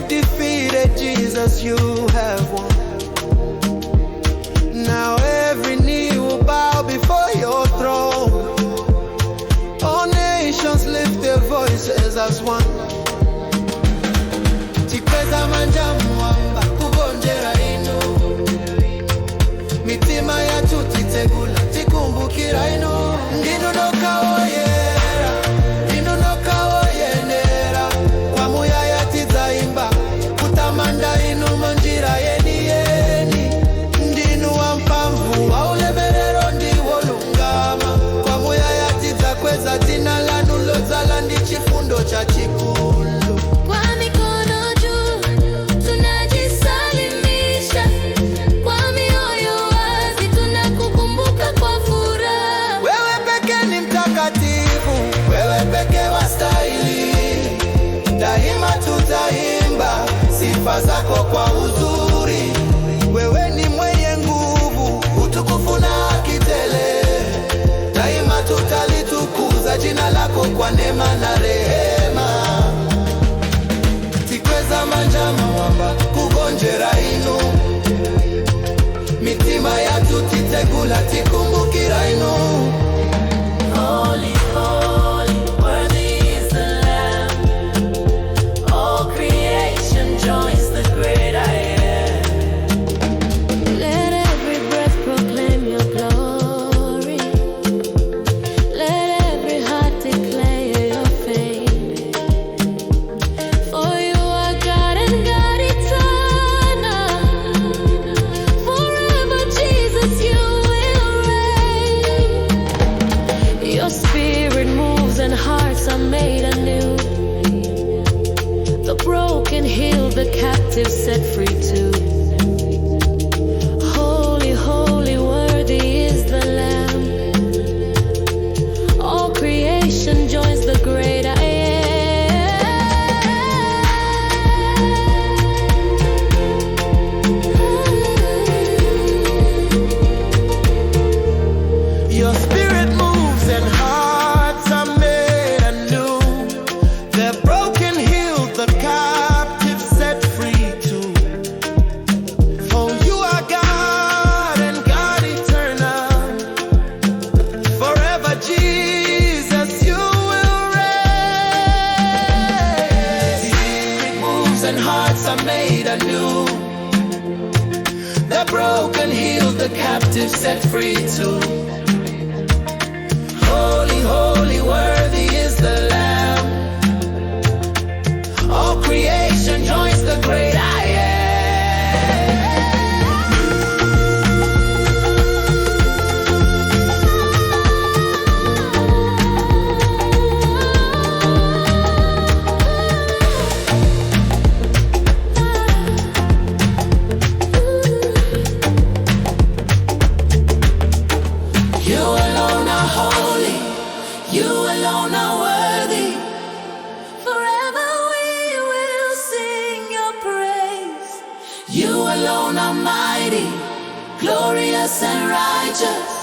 defeated, Jesus, you have won. Now every knee will bow before your throne. All nations lift their voices as one. Chichewa manjamuamba kugonjera ino. Mitima ya tutitegula tikumbukira ino. Ndinu noka oyera, ndinu noka oyenera. Kwa muya ya tizaimba, kutamanda inu manjira yeni yeni. Ndinu wampamvu, waulemerero ndiwo lungama. Kwa muya ya tizakweza tina lanu lozala ndi chifundo cha chikulu. Daima tutaimba sifa zako kwa uzuri. Wewe ni mwenye nguvu, utukufu na kitele. Daima tutalitukuza jina lako kwa neema na rehema. Chichewa manjamuamba kugonjera ino. Mitima ya tutitegula tikumbukira ino. Holy, holy, worthy is the Lamb. All creation joins the great I am. Let every breath proclaim your glory. Let every heart declare your fame. For you are God and God eternal. Forever, Jesus, you will reign. Your spirit moves and hearts are made anew. The broken heal, the captive set free too. Holy, holy, worthy is the Lamb. All creation joins the great I am. Your spirit moves and hearts are made anew. The broken healed, the captive set free too. For you are God and God eternal. Forever, Jesus, you will reign. Spirit moves and hearts are made anew. The broken healed, the captive set free too. Holy, holy, worthy is the Lamb. All creation joins the great I am. You alone are holy, you alone are worthy. Forever we will sing your praise. You alone are mighty, glorious and righteous.